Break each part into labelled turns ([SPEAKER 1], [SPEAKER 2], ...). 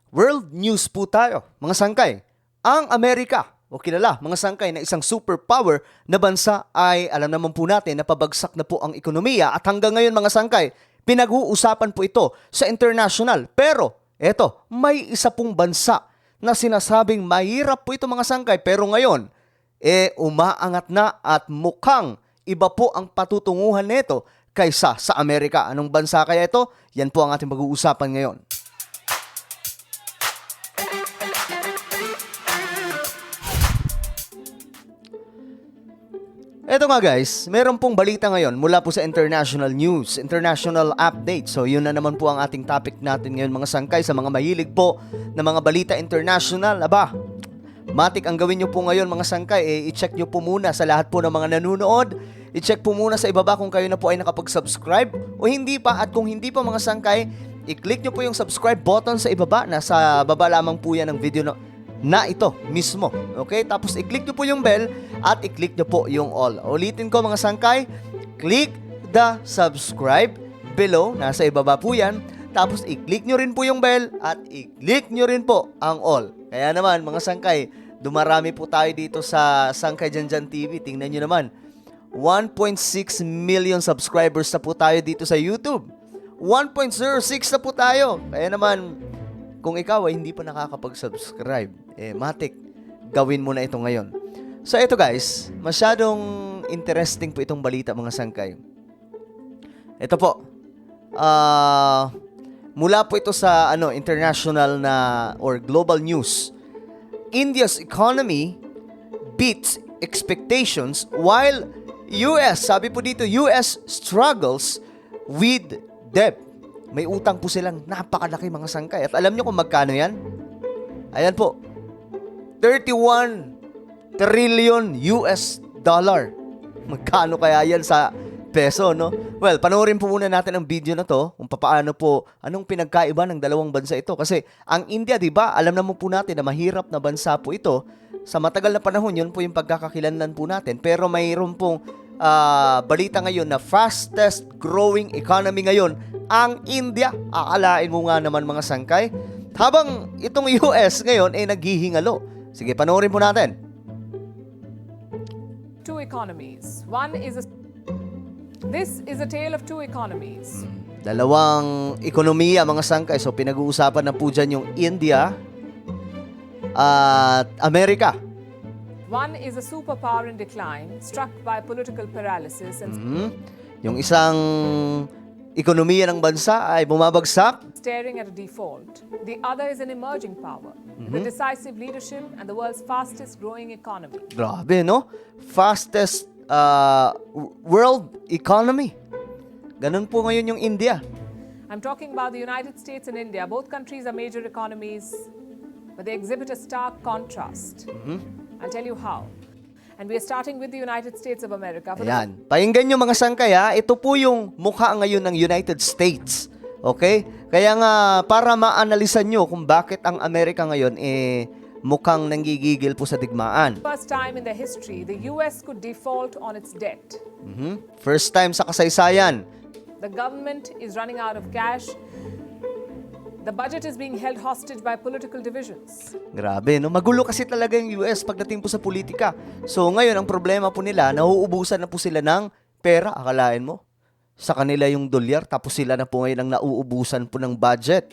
[SPEAKER 1] World news po tayo, mga sangkay. Ang Amerika, o kilala, mga sangkay na isang superpower na bansa ay alam naman po natin na pabagsak na po ang ekonomiya at hanggang ngayon mga sangkay, pinag-uusapan po ito sa international. Pero, eto, may isa pong bansa na sinasabing mahirap po ito mga sangkay pero ngayon, umaangat na at mukhang iba po ang patutunguhan nito kaysa sa Amerika. Anong bansa kaya ito? Yan po ang ating pag-uusapan ngayon. Eto nga guys, meron pong balita ngayon mula po sa international news, international update. So yun na naman po ang ating topic natin ngayon mga sangkay sa mga mahilig po na mga balita international. Aba, matik ang gawin nyo po ngayon mga sangkay, i-check nyo po muna sa lahat po ng mga nanonood. I-check po muna sa ibaba kung kayo na po ay nakapag-subscribe o hindi pa. At kung hindi pa mga sangkay, i-click nyo po yung subscribe button sa ibaba. Nasa baba lamang po yan ng video na ito mismo. Okay? Tapos i-click nyo po yung bell at i-click nyo po yung all. Ulitin ko mga sangkay, click the subscribe below. Nasa ibaba po yan. Tapos i-click nyo rin po yung bell at i-click nyo rin po ang all. Kaya naman mga sangkay, dumarami po tayo dito sa Sangkay Janjan TV. Tingnan nyo naman. 1.6 million subscribers na po tayo dito sa YouTube. 1.06 na po tayo. Kaya naman, kung ikaw ay hindi pa nakakapag-subscribe, matik, gawin mo na ito ngayon. So ito guys, masyadong interesting po itong balita mga sangkay. Ito po, mula po ito sa international na or global news. India's economy beats expectations while US, sabi po dito, US struggles with debt. May utang po silang napakalaki mga sangkay. At alam nyo kung magkano yan? Ayan po, 31 trillion US dollar. Magkano kaya yan sa peso, no? Well, panoorin po muna natin ang video na to kung paano po, anong pinagkaiba ng dalawang bansa ito. Kasi ang India, di ba, alam naman po natin na mahirap na bansa po ito. Sa matagal na panahon, yun po yung pagkakakilanlan po natin. Pero mayroon pong balita ngayon na fastest growing economy ngayon ang India. Aalain mo nga naman mga sangkay. Habang itong US ngayon ay naghihingalo. Sige, panoorin po natin.
[SPEAKER 2] Two economies. This is a tale of two economies.
[SPEAKER 1] Dalawang ekonomiya mga sangkay. So pinag-uusapan na po dyan yung India at Amerika.
[SPEAKER 2] One is a superpower in decline, struck by political paralysis and
[SPEAKER 1] Yung isang ekonomiya ng bansa ay bumabagsak.
[SPEAKER 2] staring at a default. The other is an emerging power, the decisive leadership and the world's fastest growing economy.
[SPEAKER 1] Grabe, no? Fastest world economy. Ganun po ngayon yung India.
[SPEAKER 2] I'm talking about the United States and India. Both countries are major economies, but they exhibit a stark contrast. I'll tell you how. And we are starting with the United States of America.
[SPEAKER 1] Ayan. Painggan nyo mga sangkay ha. Ito po yung mukha ngayon ng United States. Okay? Kaya nga, para maanalisan nyo kung bakit ang Amerika ngayon mukhang nanggigigil po sa digmaan.
[SPEAKER 2] First time in the history, the US could default on its debt.
[SPEAKER 1] First time sa kasaysayan.
[SPEAKER 2] The government is running out of cash. The budget is being held hostage by political divisions.
[SPEAKER 1] Grabe, no? Magulo kasi talaga yung US pagdating po sa politika. So ngayon, ang problema po nila, nauubusan na po sila ng pera. Akalain mo? Sa kanila yung dolyar, tapos sila na po ngayon ang nauubusan po ng budget.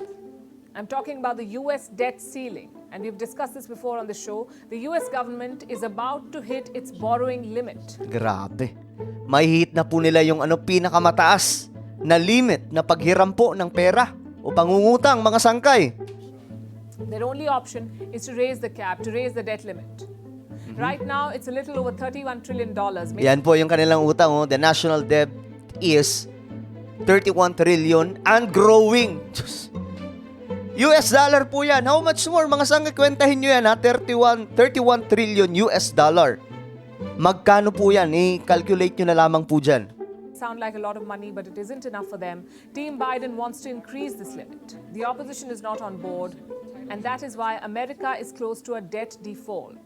[SPEAKER 2] I'm talking about the US debt ceiling. And we've discussed this before on the show. The US government is about to hit its borrowing limit.
[SPEAKER 1] Grabe. May hit na po nila yung pinakamataas na limit na paghiram po ng pera o pangungutang mga sangkay.
[SPEAKER 2] Their only option is to raise the cap, to raise the debt limit. Right now, it's a little over $31 trillion.
[SPEAKER 1] Yan po yung kanilang utang. Oh. The national debt is 31 trillion and growing. Diyos. US dollar po yan. How much more? Mga sangkay, kwentahin nyo yan ha. 31 trillion US dollar. Magkano po yan? I-calculate nyo na lamang po dyan.
[SPEAKER 2] Sound like a lot of money, but it isn't enough for them. Team Biden wants to increase this limit. The opposition is not on board, and that is why America is close to a debt default.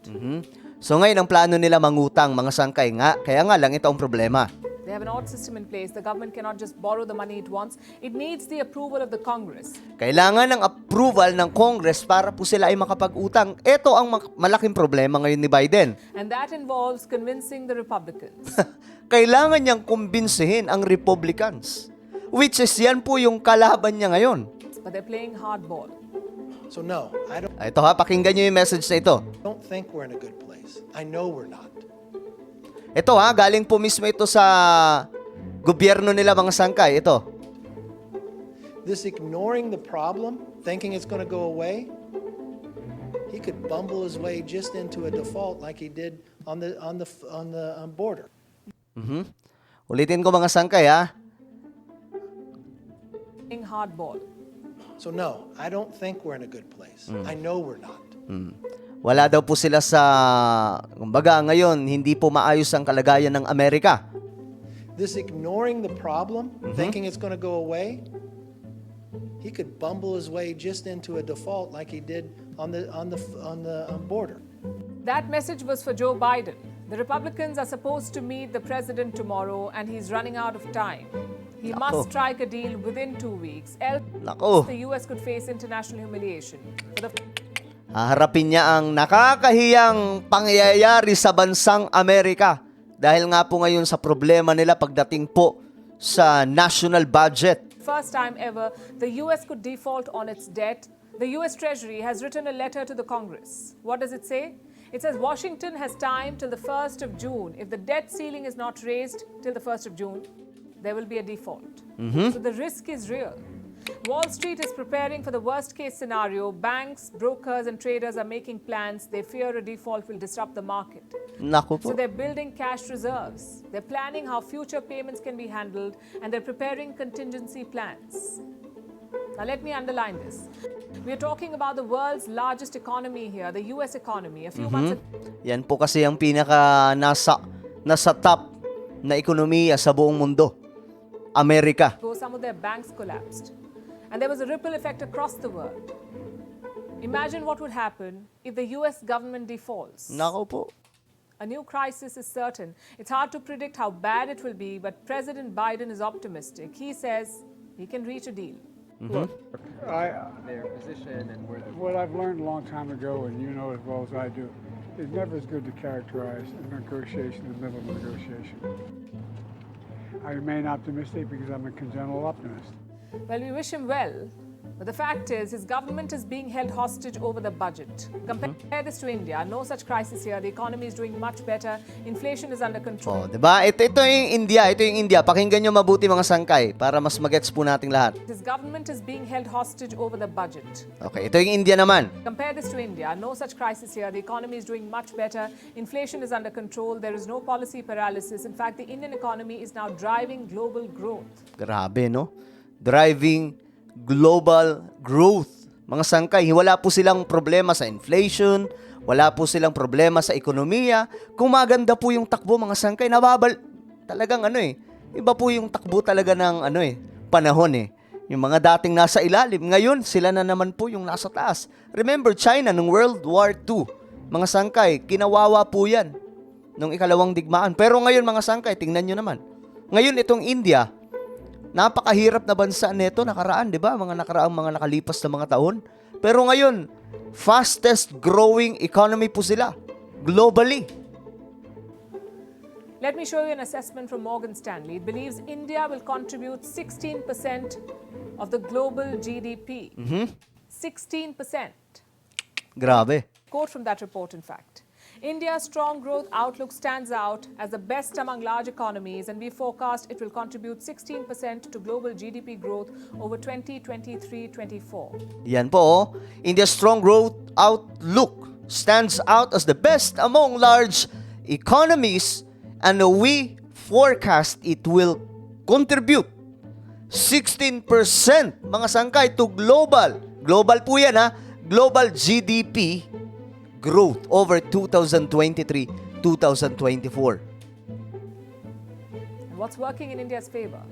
[SPEAKER 1] So ngayon ang plano nila mangutang mga sangkay nga, kaya nga lang ito ang problema.
[SPEAKER 2] They have an odd system in place. The government cannot just borrow the money it wants. It needs the approval of the Congress.
[SPEAKER 1] Kailangan ng approval ng Congress para po sila ay makapag-utang. Ito ang malaking problema ngayon ni Biden.
[SPEAKER 2] And that involves convincing the Republicans.
[SPEAKER 1] Kailangan niyang kumbinsihin ang Republicans. Which is yan po yung kalaban niya ngayon.
[SPEAKER 2] But they're playing hardball.
[SPEAKER 3] So no, I
[SPEAKER 1] Ito ha, pakinggan niyo yung message na ito.
[SPEAKER 3] don't think we're in a good place. I know we're not.
[SPEAKER 1] Ito ha, galing po mismo ito sa gobyerno nila mga sangkay. Ito.
[SPEAKER 3] This ignoring the problem, thinking it's going to go away, he could bumble his way just into a default like he did on the border.
[SPEAKER 1] Ulitin ko mga sangkay ha.
[SPEAKER 2] Playing hardball.
[SPEAKER 3] So no, I don't think we're in a good place. I know we're not.
[SPEAKER 1] Wala daw po sila sa, kumbaga ngayon, hindi po maayos ang kalagayan ng Amerika.
[SPEAKER 3] This ignoring the problem, thinking it's going to go away, he could bumble his way just into a default like he did on the border.
[SPEAKER 2] That message was for Joe Biden. The Republicans are supposed to meet the president tomorrow, and he's running out of time. He must strike a deal within 2 weeks, else
[SPEAKER 1] Nako.
[SPEAKER 2] the U.S. could face international humiliation. For the
[SPEAKER 1] Haharapin niya ang nakakahiyang pangyayari sa bansang Amerika. Dahil nga po ngayon sa problema nila pagdating po sa national budget.
[SPEAKER 2] first time ever, the U.S. could default on its debt. The U.S. Treasury has written a letter to the Congress. What does it say? It says Washington has time till the 1st of June. If the debt ceiling is not raised till the 1st of June, there will be a default. So the risk is real. Wall Street is preparing for the worst case scenario. Banks, brokers, and traders are making plans. They fear a default will disrupt the market.
[SPEAKER 1] Naku po.
[SPEAKER 2] So they're building cash reserves. They're planning how future payments can be handled, and they're preparing contingency plans. Now let me underline this. We are talking about the world's largest economy here, the US economy. A few months ago,
[SPEAKER 1] Yan po kasi ang pinaka nasa top na ekonomiya sa buong mundo. Amerika.
[SPEAKER 2] some of their banks collapsed. And there was a ripple effect across the world. Imagine what would happen if the US government defaults.
[SPEAKER 1] Nako po.
[SPEAKER 2] A new crisis is certain. It's hard to predict how bad it will be, but President Biden is optimistic. He says he can reach a deal.
[SPEAKER 4] Their position and where what I've learned a long time ago, and you know as well as I do, it's never as good to characterize a negotiation in the middle of a negotiation. I remain optimistic because I'm a congenital optimist.
[SPEAKER 2] Well, we wish him well. But the fact is, his government is being held hostage over the budget. Compare this to India. No such crisis here. The economy is doing much better. Inflation is under control.
[SPEAKER 1] Oh, 'di ba? Ito yung India, ito yung India. Pakinggan niyo mabuti mga sangkay para mas magets po nating lahat.
[SPEAKER 2] His government is being held hostage over the budget.
[SPEAKER 1] Okay, ito yung India naman.
[SPEAKER 2] Compare this to India. No such crisis here. The economy is doing much better. Inflation is under control. There is no policy paralysis. In fact, the Indian economy is now driving global growth.
[SPEAKER 1] Grabe, no? Driving global growth. Mga sangkay, wala po silang problema sa inflation, wala po silang problema sa ekonomiya. Kung maganda po yung takbo, mga sangkay, talagang iba po yung takbo talaga ng panahon . Yung mga dating nasa ilalim, ngayon sila na naman po yung nasa taas. Remember, China nung World War II, mga sangkay, kinawawa po yan nung ikalawang digmaan. Pero ngayon, mga sangkay, tingnan nyo naman. Ngayon, itong India, napakahirap na bansa nito nakaraan, 'di ba? Mga nakalipas na mga taon. Pero ngayon, fastest growing economy po sila globally.
[SPEAKER 2] Let me show you an assessment from Morgan Stanley. It believes India will contribute 16% of the global GDP. 16%.
[SPEAKER 1] Grabe.
[SPEAKER 2] Quote from that report, in fact. India's strong growth outlook stands out as the best among large economies, and we forecast it will contribute 16% to global GDP growth over 2023-24.
[SPEAKER 1] Yan po, India's strong growth outlook stands out as the best among large economies, and we forecast it will contribute 16% mga sangkay to global po yan global GDP growth over 2023-2024.
[SPEAKER 2] And what's working in India's favor?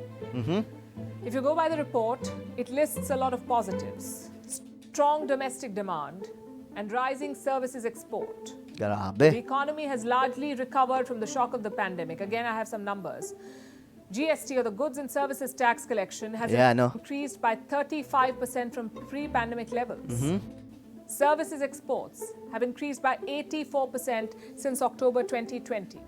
[SPEAKER 2] If you go by the report, it lists a lot of positives. Strong domestic demand and rising services export. The
[SPEAKER 1] Grabe.
[SPEAKER 2] economy has largely recovered from the shock of the pandemic. Again, I have some numbers. GST, or the Goods and Services Tax collection, has
[SPEAKER 1] Yeah, no.
[SPEAKER 2] increased by 35% from pre-pandemic levels. Services exports have increased by 84% since October 2020.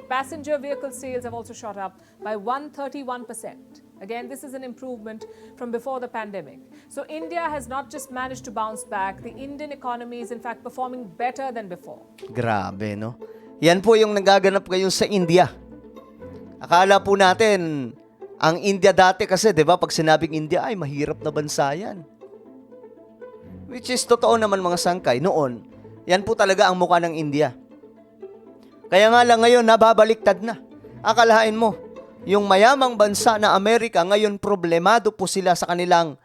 [SPEAKER 2] Passenger vehicle sales have also shot up by 131%. Again, this is an improvement from before the pandemic. So India has not just managed to bounce back, the Indian economy is in fact performing better than before.
[SPEAKER 1] Grabe, no? Yan po yung nagaganap ngayon sa India. Akala po natin, ang India dati kasi, di ba, pag sinabing India, ay mahirap na bansa yan. Which is totoo naman mga sangkay. Noon, yan po talaga ang mukha ng India. Kaya nga lang ngayon, nababaliktad na. Akalain mo, yung mayamang bansa na Amerika, ngayon problemado po sila sa kanilang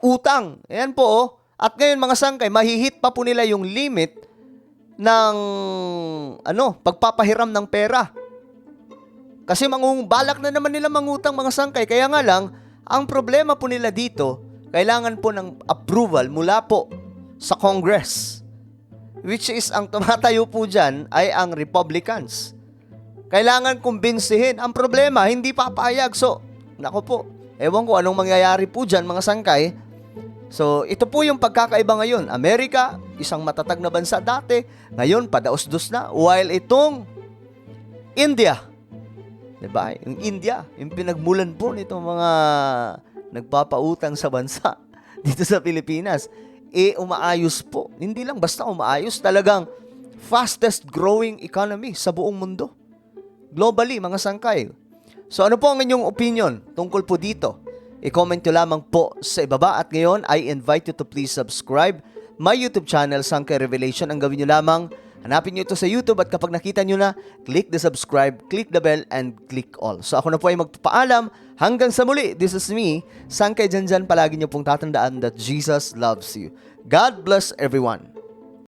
[SPEAKER 1] utang. Ayan po, oh. At ngayon mga sangkay, mahihit pa po nila yung limit ng pagpapahiram ng pera. Kasi balak na naman nila mangutang mga sangkay. Kaya nga lang, ang problema po nila dito, kailangan po ng approval mula po sa Congress. Which is, ang tumatayo po dyan ay ang Republicans. Kailangan kumbinsihin. Ang problema, hindi papayag. So, nako po, ewan ko anong mangyayari po dyan mga sangkay. So, ito po yung pagkakaiba ngayon. Amerika, isang matatag na bansa dati, ngayon padaos-dos na. While itong India, diba? Yung India, yung pinagmulan po nitong mga nagpapautang sa bansa dito sa Pilipinas, umaayos po. Hindi lang basta umaayos, talagang fastest growing economy sa buong mundo. Globally, mga sangkay. So ano po ang inyong opinion tungkol po dito? I-comment nyo lamang po sa ibaba. At ngayon, I invite you to please subscribe my YouTube channel, Sangkay Revelation. Ang gawin nyo lamang, hanapin nyo ito sa YouTube at kapag nakita nyo na, click the subscribe, click the bell, and click all. So ako na po ay magpapaalam. Hanggang sa muli, this is me, Sangkay Janjan. Palagi nyo pong tatandaan that Jesus loves you. God bless everyone.